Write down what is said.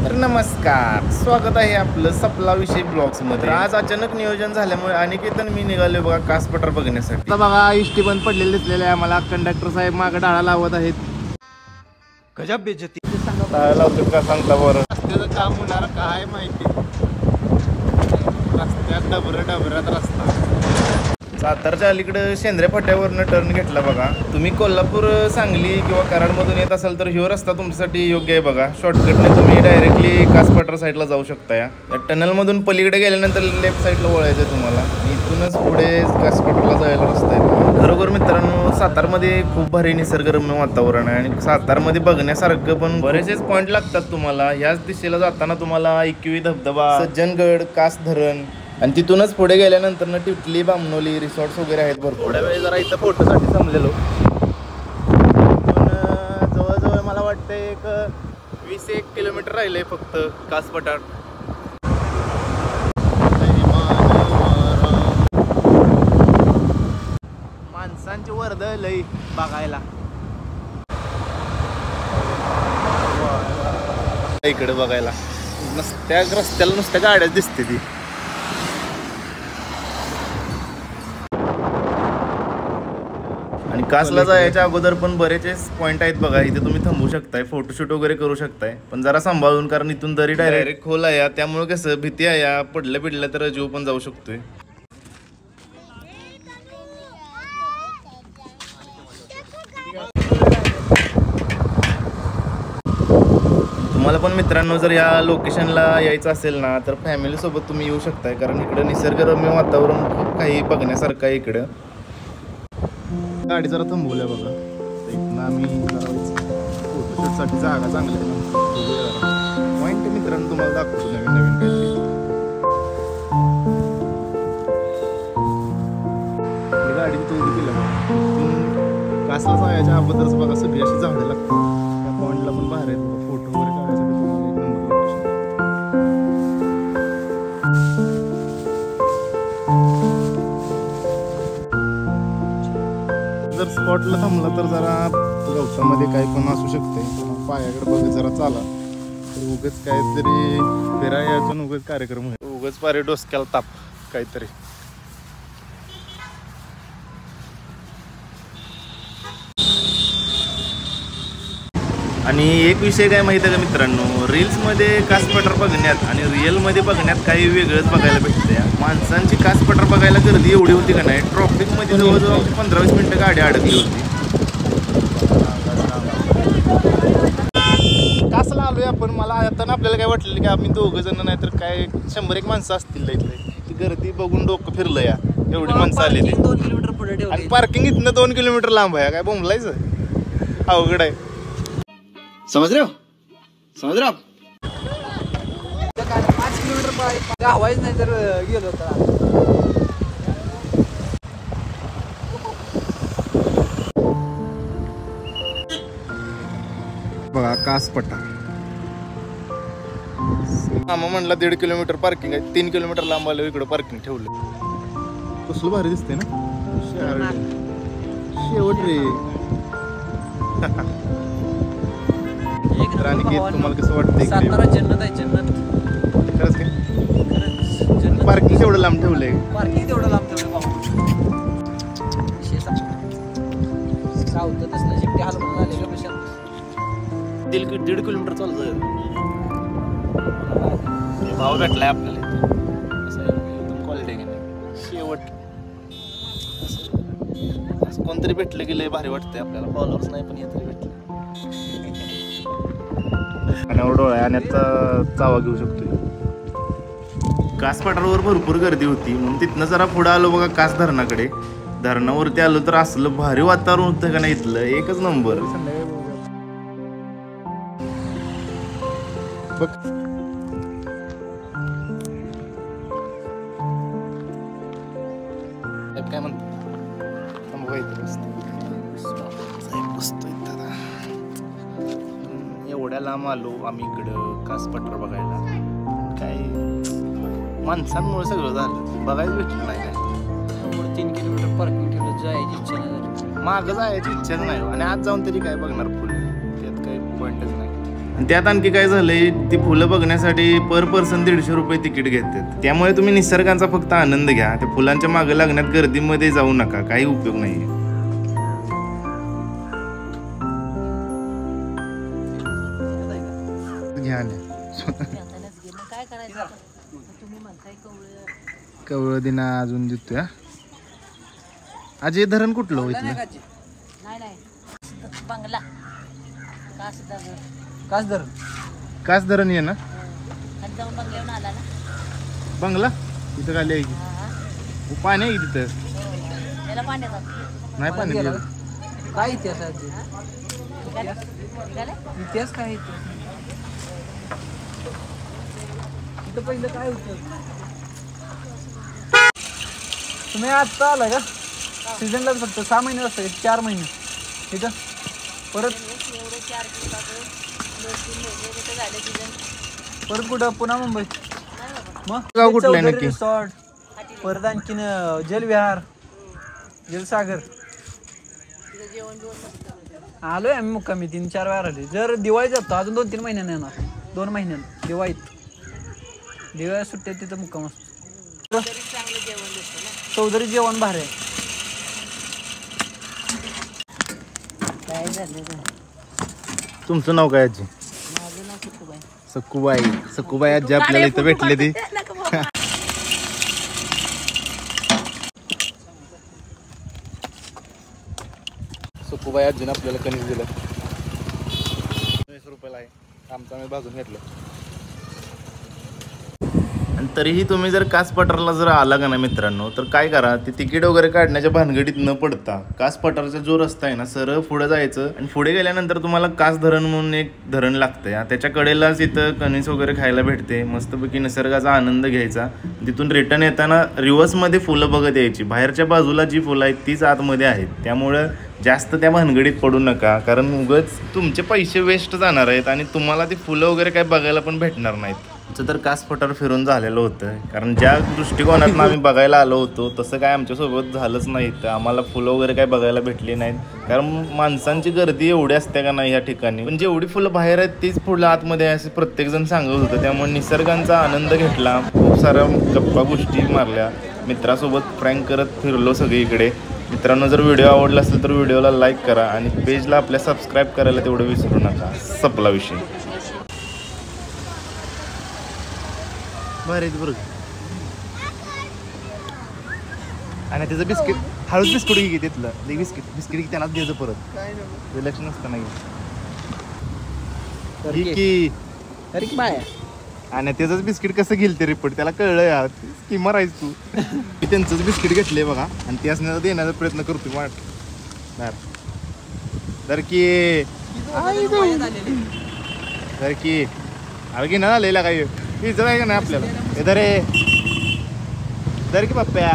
तर नमस्कार, स्वागत आहे आपलं सपला विषयी ब्लॉग्स मध्ये। आज अचानक नियोजन झाल्यामुळे अनिकेतन मी निघालो बघा कास पठार बघण्यासाठी। बघा इष्टी बंद पडलेले दिसलेले आहे आम्हाला। कंडक्टर साहेब मागे डाळा लावत आहेत। गजब बेइज्जती लावतात का सांगता बरं। रस्त्याचं काम होणार काय माहिती, रस्त्यात डबरात रस्ता। सातारच्या अलीकडे शेंद्रे फाट्यावरनं टर्न घेतला बघा। तुम्ही कोल्हापूर, सांगली किंवा कराडमधून येत असाल तर ह्यो रस्ता तुमच्यासाठी योग्य आहे बघा। शॉर्टकटने तुम्ही डायरेक्टली कास पठार साईडला जाऊ शकता। या टनलमधून पलीकडे गेल्यानंतर लेफ्ट साईडला वळायचं आहे तुम्हाला। इथूनच पुढे कास पठारला जायला रस्ता आहे। खरोखर मित्रांनो, सातारमध्ये खूप भारी निसर्गरम्य वातावरण आहे आणि सातारमध्ये बघण्यासारखं पण बरेचसे पॉईंट लागतात तुम्हाला। ह्याच दिशेला जाताना तुम्हाला एकवी धबधबा, सज्जनगड, कास धरण आणि तिथूनच पुढे गेल्यानंतर ना टिटली, बामणोली रिसॉर्ट्स वगैरे आहेत भरपूर। थोड्या वेळ जरा इथं फोटोसाठी थांबलेलो, पण जवळजवळ मला वाटतं एक 20-1 किलोमीटर राहिलंय फक्त कास पठार। माणसांची वर्दळ लई बघायला इकडे बघायला नुसत्या रस्त्याला नुसत्या गाड्याच दिसते ती। आणि कासला जायच्या अगोदर पण बरेचसे पॉईंट आहेत बघा। इथे तुम्ही थांबू शकताय, फोटोशूट वगैरे करू शकताय, पण जरा सांभाळून, कारण इथून दरी डायरेक्ट खोल आहे त्यामुळे कसं भीती आहे, पडलं तर जीव पण जाऊ शकतोय। तुम्हाला पण मित्रांनो जर या लोकेशनला यायचं असेल ना तर फॅमिली सोबत तुम्ही येऊ शकताय, कारण इकडे निसर्गरम्य वातावरण खूप काही बघण्यासारखं आहे इकडं। गाडी जरा थांबवल्या बघा, इथनं आम्ही फोटोशूटसाठी जागा चांगली आहे। पॉईंट मित्रांनो तुम्हाला दाखवतो नवीन काहीतरी। गाडी तिथं उभी केलं बघा, कासला जायच्या अगोदरच बघा सगळी अशी झाडं लागतात। त्या पॉईंटला पण बाहेर आहेत बघा, फोटो वगैरे काढायसाठी तुम्हाला एक नंबर लोकेशन। जर स्पॉटला थांबला तर जरा गवतामध्ये काही पण असू शकते, पायाकडे बघत जरा चाला तर उगाच काहीतरी फिरायचं, उगाच कार्यक्रम आहे, उगाच पारे डोसक्याला ताप काहीतरी। आणि एक विषय काय माहिती आहे का मित्रांनो, रील्समध्ये कास पठार बघण्यात आणि रिअलमध्ये बघण्यात काही वेगळंच बघायला भेटतं। माणसांची कास पठार बघायला गर्दी एवढी होती का नाही, ट्रॉफिकमध्ये जवळजवळ 15-20 मिनिटं गाडी अडकली होती। कासला आलोय आपण, मला आता आपल्याला काय वाटलेलं की आम्ही 2 जण नाही तर काय 100-1 माणसं असतील इथले। ती गर्दी बघून डोकं फिरलं या, एवढी माणसं आलेली। 2 किलोमीटर पुढे ठेवली आणि पार्किंग इथनं 2 किलोमीटर लांब आहे, काय बोंबलायचं अवघड आहे। समझ रहे हो आप? 5 किलोमीटर हवायच नाही तर गेलो होता। बघा कास पठार, आम्हा म्हणला 1.5 किलोमीटर पार्किंग आहे, 3 किलोमीटर लांब आलो इकडं पार्किंग ठेवलं। कसलं भारी दिसतंय ना शेवट रे। तुम्हाला कसं वाटतंय? सातारा जन्नत आहे, जन्नत। खरंच काय? पार्किंग तेवढं लांब ठेवलंय, पार्किंग तेवढं लांब ठेवलं बाबा। सावत तसलं शिट्टी हलवून झाले का पेशात 1.5 किलोमीटर चालतं भाव भेटलाय आपल्याला एकदम क्वालिटी आहे शेवट। असं कोणतरी भेटलं की लय भारी वाटतंय आपल्याला, फॉलोअर्स नाही पण हे तरी भेटलं आणि डोळ्या आणि चावा घेऊ शकतोय। कास पठारावर भरपूर गर्दी होती म्हणून तिथनं जरा पुढे आलो बघा कास धरणाकडे। धरणावरती आलो तर असलं भारी वातावरण होतं का नाही इथलं, एकच नंबर। बघ काय म्हणतो एवढ्या लांब आलो आम्ही इकडं कास पठार बघायला, काय माणसांमुळे सगळं झालं, बघायला भेटलं नाही काय। 3 किलोमीटर पार्किंग ठेवलं, जायची इच्छा नाही, मागं जायची इच्छाच नाही आणि आज जाऊन तरी काय बघणार पुढे, त्यात काही पॉईंटच नाही। आणि त्यात आणखी काय झालंय, ती फुलं बघण्यासाठी पर पर्सन 150 रुपये तिकीट घेतात. त्यामुळे तुम्ही निसर्गाचा फक्त आनंद घ्या. त्या फुलांच्या मागे लागण्यात गर्दीमध्ये जाऊ नका, काही उपयोग नाहीये. काय करायचं तुम्ही म्हणताय कवळ दिना अजून देतोय. अजय धरण कुठलं होईल? नाही बंगला कास धरण ये ना जाऊन बंगल्यावर आला ना. बंगला तिथं खाली आहे की पाणी आहे की तिथं? त्याला पाण्याचा नाही पाणी गेलं. काय इतिहास आहे इतिहास काय इथं पहिलं काय होतं? तुम्ही आत्ता आला का? सीझनलाच फक्त 6 महिने असतं, 4 महिने तिथं परत परत कुठं? पुन्हा मुंबई. मग गाव कुठलं आहे चौधरी नक्की? रिसॉर्ट, परत आणखीन जलविहार, जलसागर. आलोय आम्ही मुक्कामी 3-4 वेळा आले. जर दिवाळी जातो अजून 2-3 महिन्याने येणार. 2 महिन्यानं दिवाळीत सुट्ट्या तिथं मुक्काम असतो. चौधरी जेवण भारी आहे. काय झालं? तुमचं नाव काय आजी? माझं नाव सुखबाई. सकुबाई आजी आपल्याला इथं भेटले ती. सकुबाई आजीनं आपल्याला कणीस दिलं. 20 रुपयाला आहे. आमचं आम्ही भाजून घेतलं. आणि तरीही तुम्ही जर कास पठारला जर आला का ना मित्रांनो, तर काय करा, ते तिकीट वगैरे काढण्याच्या भानगडीत न पडता कास पठारचा जो रस्ता आहे ना, सरळ पुढे जायचं आणि पुढे गेल्यानंतर तुम्हाला कास धरण म्हणून एक धरण लागतं. त्याच्या कडेलाच इथं कणीस वगैरे खायला भेटते. मस्तपैकी निसर्गाचा आनंद घ्यायचा. तिथून रिटर्न येताना रिव्हर्समध्ये फुलं बघत यायची. बाहेरच्या बाजूला जी फुलं आहेत तीच आतमध्ये आहेत. त्यामुळं जास्त त्या भानगडीत पडू नका, कारण उगाच तुमचे पैसे वेस्ट जाणार आहेत आणि तुम्हाला ती फुलं वगैरे काय बघायला पण भेटणार नाहीत. आमचं तर कास पठार फिरून झालेलं होतं, कारण ज्या दृष्टिकोनातून आम्ही बघायला आलो होतो तसं काय आमच्यासोबत झालंच नाही. तर आम्हाला फुलं वगैरे काय बघायला भेटली नाहीत, कारण माणसांची गर्दी एवढी असते का नाही या ठिकाणी. पण जेवढी फुलं बाहेर आहेत तीच फुलं आतमध्ये आहे असे प्रत्येकजण सांगत होतं. त्यामुळे निसर्गाचा आनंद घेतला, खूप साऱ्या गप्पा गोष्टी मारल्या, मित्रासोबत प्रँक करत फिरलो सगळीकडे. मित्रांनो, जर व्हिडिओ आवडला असेल तर व्हिडिओला लाईक करा आणि पेजला आपल्या सबस्क्राईब करायला तेवढं विसरू नका. संपला विषय. बरं बरं. आणि त्याचं बिस्किट, हळूच बिस्किट घे तिथलं. बिस्किट त्यांनाच द्यायचं परत. लक्ष नसतं नाही की बाया. आणि त्याचंच बिस्किट कसं गेल ते रिपोर्ट त्याला कळलं यार. की मरायच तू. मी त्यांचंच बिस्किट घेतले बघा आणि ते असण्याचा देण्याचा प्रयत्न करतो. वाट तर की अरे की ना आलेला काही इज्जत आहे का नाही आपल्याला. हे दर की पप्प्या.